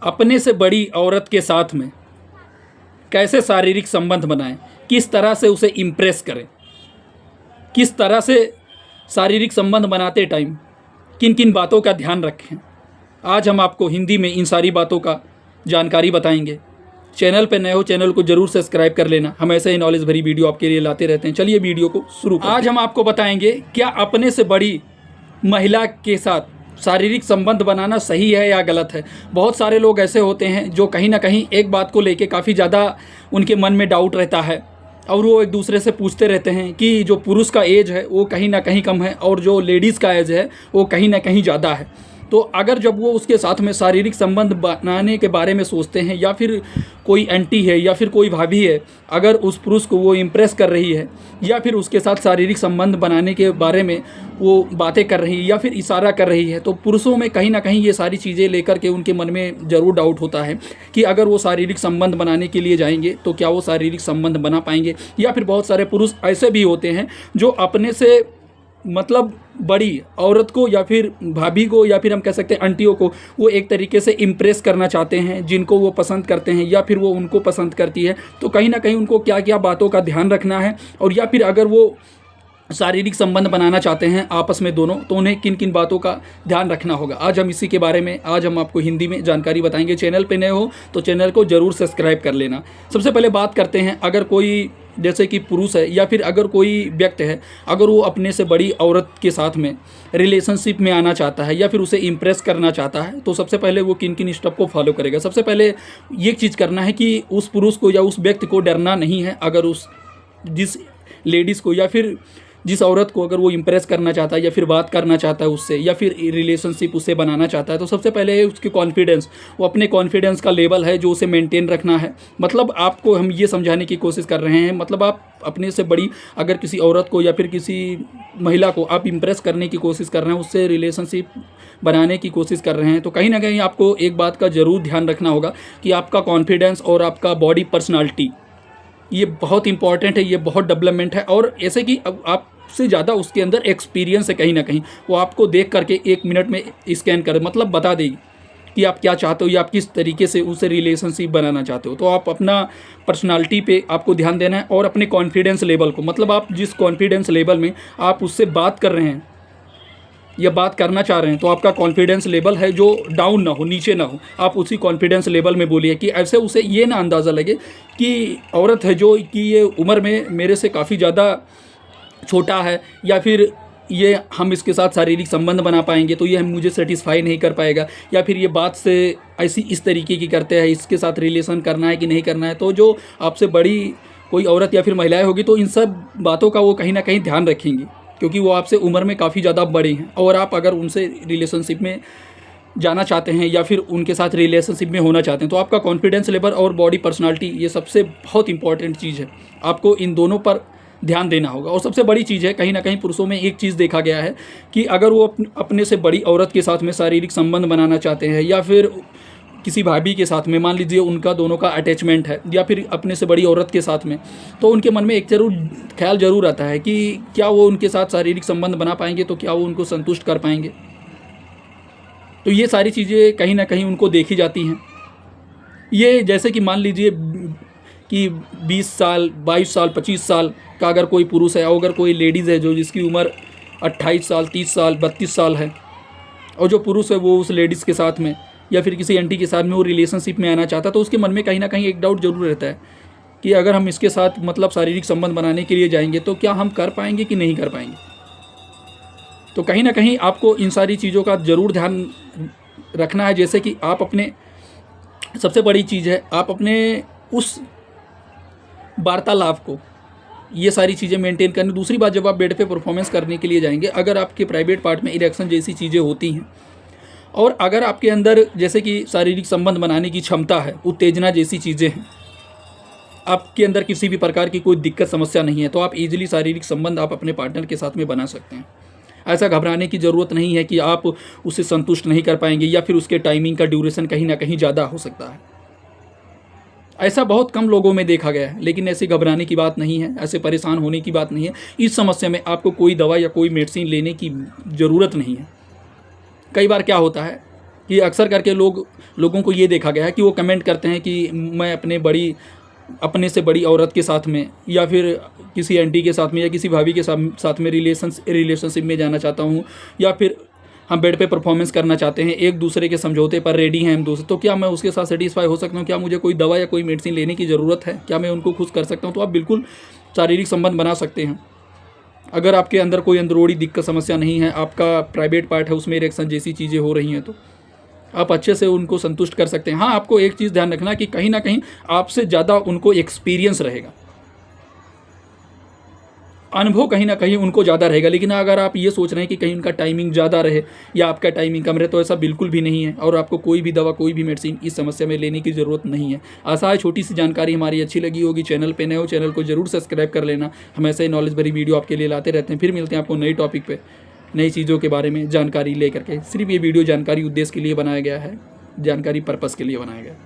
अपने से बड़ी औरत के साथ में कैसे शारीरिक संबंध बनाएं, किस तरह से उसे इम्प्रेस करें, किस तरह से शारीरिक संबंध बनाते टाइम किन किन बातों का ध्यान रखें। आज हम आपको हिंदी में इन सारी बातों का जानकारी बताएंगे। चैनल पर नए हो, चैनल को जरूर सब्सक्राइब कर लेना। हम ऐसे ही नॉलेज भरी वीडियो आपके लिए लाते रहते हैं। चलिए वीडियो को शुरू करते हैं। आज हम आपको बताएंगे क्या अपने से बड़ी महिला के साथ शारीरिक संबंध बनाना सही है या गलत है। बहुत सारे लोग ऐसे होते हैं जो कहीं ना कहीं एक बात को लेके काफ़ी ज़्यादा उनके मन में डाउट रहता है और वो एक दूसरे से पूछते रहते हैं कि जो पुरुष का एज है वो कहीं ना कहीं कम है और जो लेडीज़ का एज है वो कहीं ना कहीं ज़्यादा है। तो अगर जब वो उसके साथ में शारीरिक संबंध बनाने के बारे में सोचते हैं या फिर कोई आंटी है या फिर कोई भाभी है, अगर उस पुरुष को वो इम्प्रेस कर रही है या फिर उसके साथ शारीरिक संबंध बनाने के बारे में वो बातें कर रही है या फिर इशारा कर रही है, तो पुरुषों में कहीं ना कहीं ये सारी चीज़ें लेकर के उनके मन में ज़रूर डाउट होता है कि अगर वो शारीरिक संबंध बनाने के लिए जाएंगे तो क्या वो शारीरिक संबंध बना पाएंगे। या फिर बहुत सारे पुरुष ऐसे भी होते हैं जो अपने से मतलब बड़ी औरत को या फिर भाभी को या फिर हम कह सकते हैं आंटियों को वो एक तरीके से इम्प्रेस करना चाहते हैं, जिनको वो पसंद करते हैं या फिर वो उनको पसंद करती है। तो कहीं ना कहीं उनको क्या क्या बातों का ध्यान रखना है और या फिर अगर वो शारीरिक संबंध बनाना चाहते हैं आपस में दोनों, तो उन्हें किन किन बातों का ध्यान रखना होगा। आज हम इसी के बारे में आज हम आपको हिंदी में जानकारी बताएंगे। चैनल पे नए हो तो चैनल को ज़रूर सब्सक्राइब कर लेना। सबसे पहले बात करते हैं, अगर कोई जैसे कि पुरुष है या फिर अगर कोई व्यक्ति है, अगर वो अपने से बड़ी औरत के साथ में रिलेशनशिप में आना चाहता है या फिर उसे इम्प्रेस करना चाहता है, तो सबसे पहले वो किन किन स्टेप को फॉलो करेगा। सबसे पहले ये चीज़ करना है कि उस पुरुष को या उस व्यक्ति को डरना नहीं है। अगर उस जिस लेडीज़ को या फिर जिस औरत को अगर वो इम्प्रेस करना चाहता है या फिर बात करना चाहता है उससे या फिर रिलेशनशिप उससे बनाना चाहता है, तो सबसे पहले उसके कॉन्फिडेंस, वो अपने कॉन्फिडेंस का लेवल है जो उसे मेंटेन रखना है। मतलब आपको हम ये समझाने की कोशिश कर रहे हैं, मतलब आप अपने से बड़ी अगर किसी औरत को या फिर किसी महिला को आप इम्प्रेस करने की कोशिश कर रहे हैं, उससे रिलेशनशिप बनाने की कोशिश कर रहे हैं, तो कहीं ना कहीं आपको एक बात का ज़रूर ध्यान रखना होगा कि आपका कॉन्फिडेंस और आपका बॉडी पर्सनालिटी ये बहुत इंपॉर्टेंट है, ये बहुत डेवलपमेंट है। और ऐसे कि अब आपसे ज़्यादा उसके अंदर एक्सपीरियंस है, कहीं ना कहीं वो आपको देख करके 1 मिनट में स्कैन कर मतलब बता देगी कि आप क्या चाहते हो या आप किस तरीके से उससे रिलेशनशिप बनाना चाहते हो। तो आप अपना पर्सनालिटी पे आपको ध्यान देना है और अपने कॉन्फिडेंस लेवल को, मतलब आप जिस कॉन्फिडेंस लेवल में आप उससे बात कर रहे हैं या बात करना चाह रहे हैं, तो आपका कॉन्फिडेंस लेवल है जो डाउन ना हो, नीचे ना हो। आप उसी कॉन्फिडेंस लेवल में बोलिए कि ऐसे उसे ये ना अंदाज़ा लगे कि औरत है जो कि ये उम्र में मेरे से काफ़ी ज़्यादा छोटा है या फिर ये हम इसके साथ शारीरिक संबंध बना पाएंगे तो ये हम मुझे सेटिस्फाई नहीं कर पाएगा, या फिर ये बात से ऐसी इस तरीके की करते हैं, इसके साथ रिलेशन करना है कि नहीं करना है। तो जो आपसे बड़ी कोई औरत या फिर महिलाएं होगी तो इन सब बातों का वो कहीं ना कहीं ध्यान रखेंगी, क्योंकि वो आपसे उम्र में काफ़ी ज़्यादा बड़े हैं और आप अगर उनसे रिलेशनशिप में जाना चाहते हैं या फिर उनके साथ रिलेशनशिप में होना चाहते हैं, तो आपका कॉन्फिडेंस लेवल और बॉडी पर्सनालिटी ये सबसे बहुत इंपॉर्टेंट चीज़ है। आपको इन दोनों पर ध्यान देना होगा। और सबसे बड़ी चीज़ है, कहीं ना कहीं पुरुषों में एक चीज़ देखा गया है कि अगर वो अपने से बड़ी औरत के साथ में शारीरिक संबंध बनाना चाहते हैं या फिर किसी भाभी के साथ में, मान लीजिए उनका दोनों का अटैचमेंट है या फिर अपने से बड़ी औरत के साथ में, तो उनके मन में एक ख्याल जरूर आता है कि क्या वो उनके साथ शारीरिक संबंध बना पाएंगे, तो क्या वो उनको संतुष्ट कर पाएंगे। तो ये सारी चीज़ें कहीं ना कहीं उनको देखी जाती हैं। ये जैसे कि मान लीजिए कि 20 साल 22 साल 25 साल का अगर कोई पुरुष है और अगर कोई लेडीज़ है जो जिसकी उम्र 28 साल 30 साल 32 साल है, और जो पुरुष है वो उस लेडीज़ के साथ में या फिर किसी आंटी के साथ में वो रिलेशनशिप में आना चाहता है, तो उसके मन में कहीं ना कहीं एक डाउट जरूर रहता है कि अगर हम इसके साथ मतलब शारीरिक संबंध बनाने के लिए जाएंगे तो क्या हम कर पाएंगे कि नहीं कर पाएंगे। तो कहीं ना कहीं आपको इन सारी चीज़ों का ज़रूर ध्यान रखना है। जैसे कि आप अपने, सबसे बड़ी चीज़ है आप अपने उस वार्तालाप को ये सारी चीज़ें मेंटेन करनी। दूसरी बात, जब आप बेड पे परफॉर्मेंस करने के लिए जाएंगे, अगर आपके प्राइवेट पार्ट में इरेक्शन जैसी चीज़ें होती हैं और अगर आपके अंदर जैसे कि शारीरिक संबंध बनाने की क्षमता है, उत्तेजना जैसी चीज़ें हैं, आपके अंदर किसी भी प्रकार की कोई दिक्कत समस्या नहीं है, तो आप इजीली शारीरिक संबंध आप अपने पार्टनर के साथ में बना सकते हैं। ऐसा घबराने की ज़रूरत नहीं है कि आप उसे संतुष्ट नहीं कर पाएंगे या फिर उसके टाइमिंग का ड्यूरेशन कहीं ना कहीं ज़्यादा हो सकता है। ऐसा बहुत कम लोगों में देखा गया है, लेकिन ऐसे घबराने की बात नहीं है, ऐसे परेशान होने की बात नहीं है। इस समस्या में आपको कोई दवा या कोई मेडिसिन लेने की ज़रूरत नहीं है। कई बार क्या होता है कि अक्सर करके लोगों को ये देखा गया है कि वो कमेंट करते हैं कि मैं अपने से बड़ी औरत के साथ में, या फिर किसी आंटी के साथ में, या किसी भाभी के साथ में रिलेशनशिप में जाना चाहता हूँ, या फिर हम बेड पे परफॉर्मेंस करना चाहते हैं, एक दूसरे के समझौते पर रेडी हैं हम दोस्त, तो क्या मैं उसके साथ सेटिस्फाई हो सकता हूँ? क्या मुझे कोई दवा या कोई मेडिसिन लेने की ज़रूरत है? क्या मैं उनको खुश कर सकता हूँ? तो आप बिल्कुल शारीरिक संबंध बना सकते हैं। अगर आपके अंदर कोई अंदरूनी दिक्कत समस्या नहीं है, आपका प्राइवेट पार्ट है उसमें इरेक्शन जैसी चीज़ें हो रही हैं, तो आप अच्छे से उनको संतुष्ट कर सकते हैं। हाँ, आपको एक चीज़ ध्यान रखना कि कहीं ना कहीं आपसे ज़्यादा उनको एक्सपीरियंस रहेगा, अनुभव कहीं ना कहीं उनको ज़्यादा रहेगा। लेकिन अगर आप ये सोच रहे हैं कि कहीं उनका टाइमिंग ज़्यादा रहे या आपका टाइमिंग कम रहे, तो ऐसा बिल्कुल भी नहीं है, और आपको कोई भी दवा, कोई भी मेडिसिन इस समस्या में लेने की ज़रूरत नहीं है। आशा है छोटी सी जानकारी हमारी अच्छी लगी होगी। चैनल पे नए हो, चैनल को जरूर सब्सक्राइब कर लेना। हम ऐसे नॉलेज भरी वीडियो आपके लिए लाते रहते हैं। फिर मिलते हैं आपको नई टॉपिक पर, नई चीज़ों के बारे में जानकारी लेकर के। सिर्फ ये वीडियो जानकारी उद्देश्य के लिए बनाया गया है, जानकारी पर्पज़ के लिए बनाया गया है।